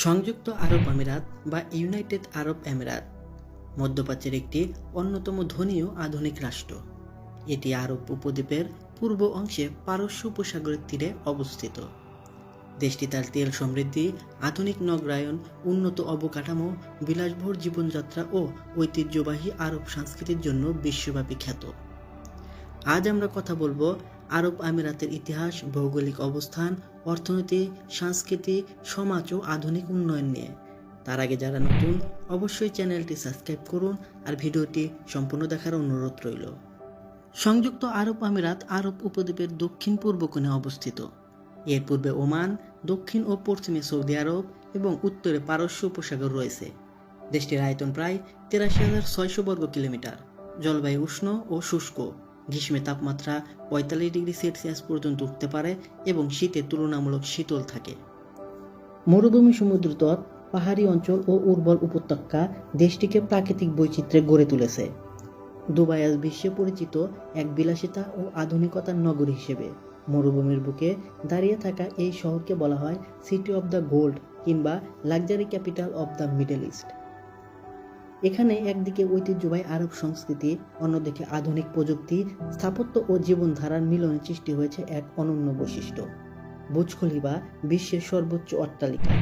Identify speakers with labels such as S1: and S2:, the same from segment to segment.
S1: সংযুক্ত আরব আমিরাত বা ইউনাইটেড আরব আমিরাত মধ্যপ্রাচ্যের একটি অন্যতম ধনী ও আধুনিক রাষ্ট্র। এটি আরব উপদ্বীপের পূর্ব অংশে পারস্য উপসাগরের তীরে অবস্থিত। দেশটি তার তেল সমৃদ্ধি, আধুনিক নগরায়ন, উন্নত অবকাঠামো, বিলাসবহুল জীবনযাত্রা ও ঐতিহ্যবাহী আরব সংস্কৃতির জন্য বিশ্বব্যাপী খ্যাত। আজ আমরা কথা বলবো আরব আমিরাতের ইতিহাস, ভৌগোলিক অবস্থান, অর্থনীতি, সংস্কৃতি, সমাজ ও আধুনিক উন্নয়ন নিয়ে। তার আগে যারা নতুন, অবশ্যই চ্যানেলটি সাবস্ক্রাইব করুন আর ভিডিওটি সম্পূর্ণ দেখার অনুরোধ রইল। সংযুক্ত আরব আমিরাত আরব উপদ্বীপের দক্ষিণ পূর্ব কোণে অবস্থিত। এর পূর্বে ওমান, দক্ষিণ ও পশ্চিমে সৌদি আরব এবং উত্তরে পারস্য উপসাগর রয়েছে। দেশটির আয়তন প্রায় ৮৩,৬০০ বর্গ কিলোমিটার। জলবায়ু উষ্ণ ও শুষ্ক। গ্রীষ্মে তাপমাত্রা ৪৫ ডিগ্রি সেলসিয়াস পর্যন্ত উঠতে পারে এবং শীতে তুলনামূলক শীতল থাকে। মরুভূমি, সমুদ্রতট, পাহাড়ি অঞ্চল ও উর্বর উপত্যকা দেশটিকে প্রাকৃতিক বৈচিত্র্যে গড়ে তুলেছে। দুবাই আজ বিশ্বে পরিচিত এক বিলাসিতা ও আধুনিকতার নগরী হিসেবে। মরুভূমির বুকে দাঁড়িয়ে থাকা এই শহরকে বলা হয় সিটি অব দ্য গোল্ড কিংবা luxury capital of the middle east. এখানে একদিকে ঐতিহ্যবাহী আরব সংস্কৃতি, অন্যদিকে আধুনিক প্রযুক্তি, স্থাপত্য ও জীবনধারার মিলনে সৃষ্টি হয়েছে এক অনন্য বৈশিষ্ট্য। বুর্জ খলিফা বিশ্বের সর্বোচ্চ অট্টালিকা,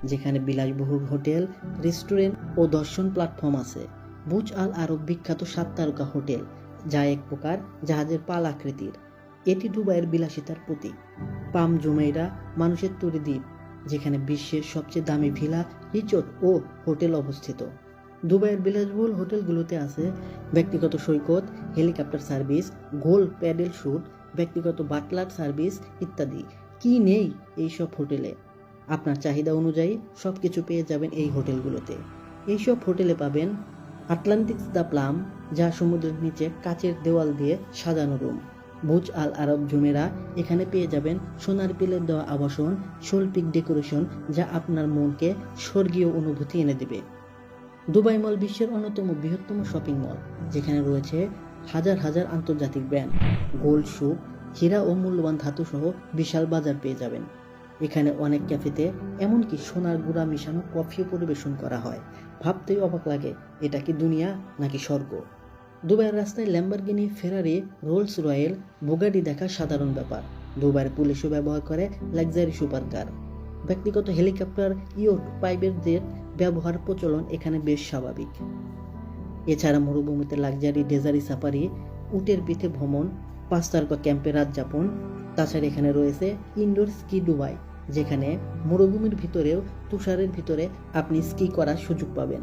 S1: যেখানে বিলাসবহুল হোটেল, রেস্টুরেন্ট ও দর্শন প্ল্যাটফর্ম আছে। বুর্জ আল আরব বিখ্যাত ৭ তারকা হোটেল, যা এক প্রকার জাহাজের পাল আকৃতির। এটি দুবাইয়ের বিলাসিতার প্রতীক। পাম জুমেইরা মানুষের তৈরি দ্বীপ, যেখানে বিশ্বের সবচেয়ে দামি ভিলা, রিসোর্ট ও হোটেল অবস্থিত। দুবাইয়ের বিলাসবহুল হোটেলগুলোতে আছে ব্যক্তিগত সৈকত, helicopter service, gold paddle shoot, ব্যক্তিগত বাটলার সার্ভিস ইত্যাদি। কি নেই এইসব হোটেলে? আপনার চাহিদা অনুযায়ী সবকিছু পেয়ে যাবেন এই হোটেলগুলোতে। এইসব হোটেলে পাবেন আটলান্টিক্স দ্য প্লাম, যা সমুদ্রের নিচে কাচের দেওয়াল দিয়ে সাজানো রুম। বুর্জ আল আরব জুমেরা, এখানে পেয়ে যাবেন সোনার পিলের দেওয়া আবাসন, শৈল্পিক ডেকোরেশন, যা আপনার মনকে স্বর্গীয় অনুভূতি এনে দেবে। দুবাই মল বিশ্বের অন্যতম বৃহত্তম শপিং মল, যেখানে রয়েছে হাজার হাজার আন্তর্জাতিক ব্র্যান্ড, গোল্ড শুক, হীরা ও মূল্যবান ধাতু সহ বিশাল বাজার পেয়ে যাবেন। এখানে অনেক ক্যাফেতে এমনকি সোনার গুঁড়া মিশানো কফিও পরিবেশন করা হয়। ভাবতেই অবাক লাগে, এটা কি দুনিয়া নাকি স্বর্গ। দুবাইয়ের রাস্তায় ল্যাম্বরগিনি, ফেরারি, রোলস রয়েল, বুগাটি দেখা সাধারণ ব্যাপার। দুবাইয়ের পুলিশও ব্যবহার করে লাক্সারি সুপার কার। ব্যক্তিগত হেলিকপ্টার, ইয়ট, প্রাইভেট জেট ব্যবহার প্রচলন এখানে বেশ স্বাভাবিক। এছাড়া মরুভূমিতে লাক্সারি ডেজারি সাফারি, উটের পিঠে ভ্রমণ, ৫ তারকা ক্যাম্পে রাত যাপন। তাছাড়া এখানে রয়েছে ইনডোর স্কি দুবাই, যেখানে মরুভূমির ভিতরেও তুষারের ভিতরে আপনি স্কি করার সুযোগ পাবেন।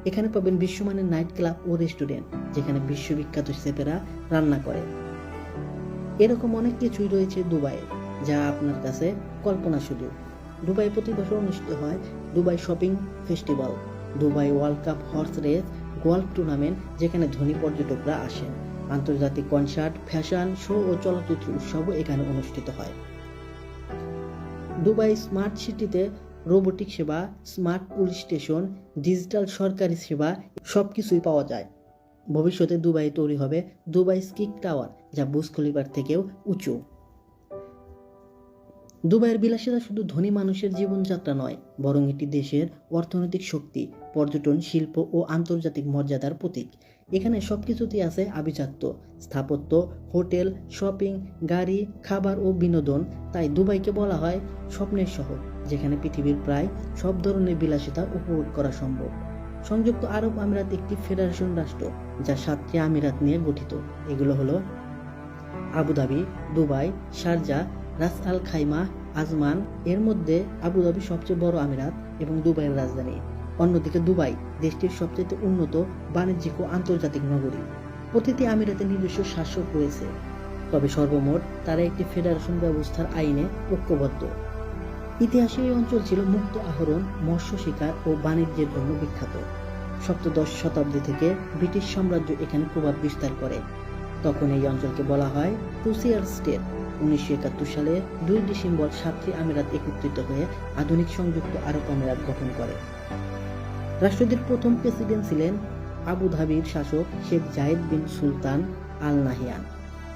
S1: এখানে পাবেন বিশ্বমানের নাইট ক্লাব ও রেস্টুরেন্ট, যেখানে বিশ্ববিখ্যাত শেফেরা রান্না করে। এরকম অনেক কিছুই রয়েছে দুবাইয়ে, যা আপনার কাছে কল্পনা শুধু। দুবাই প্রতি বছর অনুষ্ঠিত হয় Dubai shopping festival, Dubai world cup horse race, golf tournament, যেখানে ধনী পর্যটকরা আসেন। আন্তর্জাতিক কনসার্ট, ফ্যাশন শো ও চলচ্চিত্র উৎসবও এখানে অনুষ্ঠিত হয়। দুবাই স্মার্ট সিটিতে রোবোটিক সেবা, স্মার্ট পুলিশ স্টেশন, ডিজিটাল সরকারি সেবা সবকিছুই পাওয়া যায়। ভবিষ্যতে দুবাই তৈরি হবে দুবাই স্কি টাওয়ার, যা বুর্জ খলিফার থেকেও উঁচু। দুবাইয়ের বিলাসিতা শুধু ধনী মানুষের জীবনযাত্রা নয়, বরং এটি দেশের অর্থনৈতিক শক্তি, পর্যটন, শিল্প ও আন্তর্জাতিক মর্যাদার প্রতীক। এখানে সবকিছুতেই আছে আভিজাত্য, স্থাপত্য, হোটেল, শপিং, গাড়ি, খাবার ও বিনোদন। তাই দুবাইকে বলা হয় স্বপ্নের শহর, যেখানে পৃথিবীর প্রায় সব ধরনের বিলাসিতা উপভোগ করা সম্ভব। সংযুক্ত আরব আমিরাত একটি ফেডারেশন রাষ্ট্র, যা 7টি আমিরাত নিয়ে গঠিত। এগুলো হলো আবুধাবি, দুবাই, শারজাহ, রাস আল খাইমা, আজমান। এর মধ্যে আবুধাবি সবচেয়ে বড় আমিরাত এবং দুবাইয়ের রাজধানী। অন্যদিকে দুবাই দেশটির সবচেয়ে উন্নত বাণিজ্যিক ও আন্তর্জাতিক নগরী। প্রতিটি আমিরাতে নিজস্ব শাসক রয়েছে, তবে সর্বমোট তারা একটি ফেডারেশন ব্যবস্থার আইনে ঐক্যবদ্ধ। ইতিহাসে এই অঞ্চল ছিল মুক্ত আহরণ, মৎস্য শিকার ও বাণিজ্যের জন্য বিখ্যাত। সপ্তদশ শতাব্দী থেকে ব্রিটিশ সাম্রাজ্য এখানে প্রভাব বিস্তার করে। তখন এই অঞ্চলকে বলা হয় ক্রুসিয়ার স্টেট। 1971 সালে 2 ডিসেম্বর 7টি আমিরাত একত্রিত হয়ে আধুনিক সংযুক্ত আরব আমিরাত গঠন করে। রাষ্ট্রটির প্রথম প্রেসিডেন্ট ছিলেন আবুধাবির শাসক শেখ জায়েদ বিন সুলতান আল নাহিয়ান,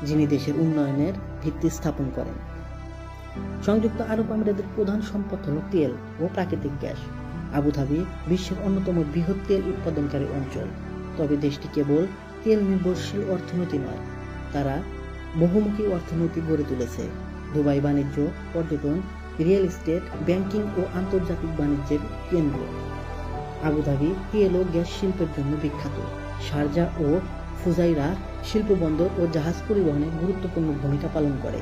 S1: যিনি দেশের উন্নয়নের ভিত্তি স্থাপন করেন। সংযুক্ত আরব আমিরাতের প্রধান সম্পদ হল তেল ও প্রাকৃতিক গ্যাস। আবুধাবি বিশ্বের অন্যতম বৃহৎ তেল উৎপাদনকারী অঞ্চল। তবে দেশটি কেবল তেল নির্ভরশীল অর্থনীতি নয়, তারা বহুমুখী অর্থনীতি গড়ে তুলেছে। দুবাই বাণিজ্য, পর্যটন, রিয়েল এস্টেট, ব্যাংকিং ও আন্তর্জাতিক বাণিজ্যের কেন্দ্র। আবুধাবি তেল ও গ্যাস শিল্পের জন্য বিখ্যাত। শারজা ও ফুজাইরা শিল্প বন্দর ও জাহাজ পরিবহনে গুরুত্বপূর্ণ ভূমিকা পালন করে।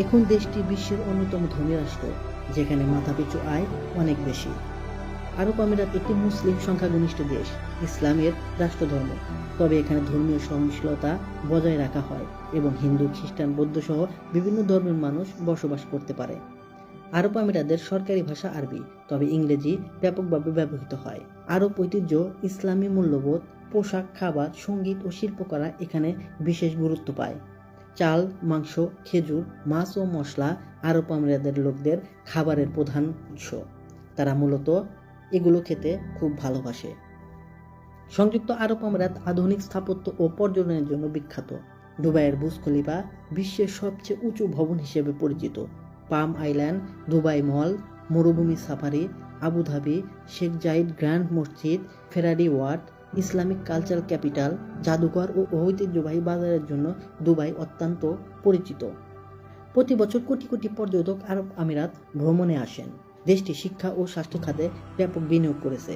S1: এখন দেশটি বিশ্বের অন্যতম ধনী রাষ্ট্র, যেখানে মাথাপিছু আয় অনেক বেশি। আরব আমিরাত একটি মুসলিম সংখ্যাগরিষ্ঠ দেশ, ইসলামের রাষ্ট্রধর্ম। তবে এখানে ধর্মীয় সহনশীলতা বজায় রাখা হয় এবং হিন্দু, খ্রিস্টান, বৌদ্ধ সহ বিভিন্ন ধর্মের মানুষ বসবাস করতে পারে। আরব আমিরাতের সরকারি ভাষা আরবি, তবে ইংরেজি ব্যাপকভাবে ব্যবহৃত হয়। আরব ঐতিহ্য, ইসলামী মূল্যবোধ, পোশাক, খাবার, সঙ্গীত ও শিল্পকলা এখানে বিশেষ গুরুত্ব পায়। চাল, মাংস, খেজুর, মাছ ও মশলা আরব আমিরাতের লোকদের খাবারের প্রধান উৎস। তারা মূলত এগুলো খেতে খুব ভালোবাসে। সংযুক্ত আরব আমিরাত আধুনিক স্থাপত্য ও পর্যটনের জন্য বিখ্যাত। দুবাইয়ের বুর্জ খলিফা বিশ্বের সবচেয়ে উঁচু ভবন হিসেবে পরিচিত। পাম আইল্যান্ড, দুবাই মল, মরুভূমি সাফারি, আবুধাবি, শেখ জায়েদ গ্র্যান্ড মসজিদ, ফেরারি ওয়ার্ড, ইসলামিক কালচারাল ক্যাপিটাল, জাদুঘর ও ঐতিহ্যবাহী বাজারের জন্য দুবাই অত্যন্ত পরিচিত। প্রতি বছর কোটি কোটি পর্যটক আরব আমিরাত ভ্রমণে আসেন। দেশটি শিক্ষা ও স্বাস্থ্য খাতে ব্যাপক বিনিয়োগ করেছে।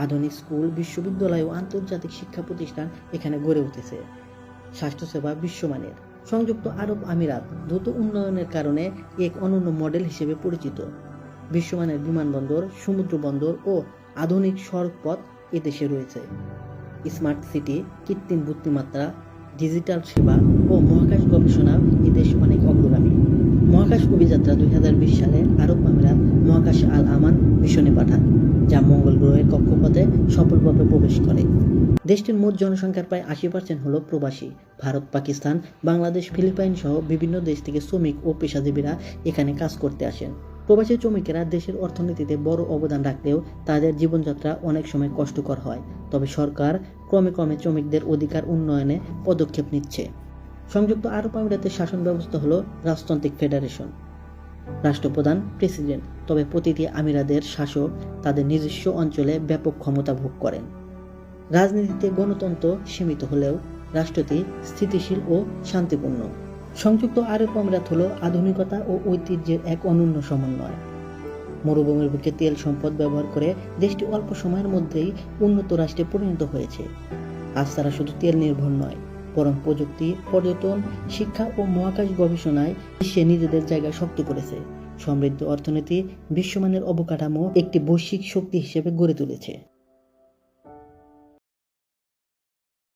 S1: আধুনিক স্কুল, বিশ্ববিদ্যালয় ও আন্তর্জাতিক শিক্ষা প্রতিষ্ঠান এখানে গড়ে উঠেছে। স্বাস্থ্যসেবা বিশ্বমানের। সংযুক্ত আরব আমিরাত দ্রুত উন্নয়নের কারণে এক অনন্য মডেল হিসেবে পরিচিত। বিশ্বমানের বিমানবন্দর, সমুদ্র বন্দর ও আধুনিক সড়কপথ এদেশে রয়েছে। স্মার্ট সিটি, কৃত্রিম বুদ্ধিমত্তা, ডিজিটাল সেবা ও মহাকাশ গবেষণা এদেশ অনেক অগ্রগামী। মহাকাশ অভিযাত্রা 2020 সালে আরব আমিরাত মহাকাশে আল আমান মিশনে পাঠান, যা মঙ্গল গ্রহের কক্ষপথে সফলভাবে প্রবেশ করে। দেশটির মোট জনসংখ্যার প্রায় 80% হল প্রবাসী। ভারত, পাকিস্তান, বাংলাদেশ, ফিলিপাইন সহ বিভিন্ন দেশ থেকে শ্রমিক ও পেশাজীবীরা এখানে কাজ করতে আসেন। প্রবাসী শ্রমিকেরা দেশের অর্থনীতিতে বড় অবদান রাখলেও তাদের জীবনযাত্রা অনেক সময় কষ্টকর হয়। তবে সরকার ক্রমে ক্রমে শ্রমিকদের অধিকার উন্নয়নে পদক্ষেপ নিচ্ছে। সংযুক্ত আরব আমিরাতের শাসন ব্যবস্থা হলো রাজতান্ত্রিক ফেডারেশন। রাষ্ট্রপ্রধান প্রেসিডেন্ট, তবে প্রতিটি আমিরাতের শাসক তাদের নিজস্ব অঞ্চলে ব্যাপক ক্ষমতা ভোগ করেন। রাজনীতিতে গণতন্ত্র সীমিত হলেও রাষ্ট্রটি স্থিতিশীল ও শান্তিপূর্ণ। সংযুক্ত আরব আমিরাত হলো আধুনিকতা ও ঐতিহ্যের এক অনন্য সমন্বয়। মরুভূমির বুকে তেল সম্পদ ব্যবহার করে দেশটি অল্প সময়ের মধ্যেই উন্নত রাষ্ট্রে পরিণত হয়েছে। আজ তারা শুধু তেল নির্ভর নয়, বরং প্রযুক্তি, পর্যটন, শিক্ষা ও মহাকাশ গবেষণায় বিশ্বে নিজেদের জায়গা শক্ত করেছে। সমৃদ্ধ অর্থনীতি, বিশ্বমানের অবকাঠামো একটি বৈশ্বিক শক্তি হিসেবে গড়ে তুলেছে।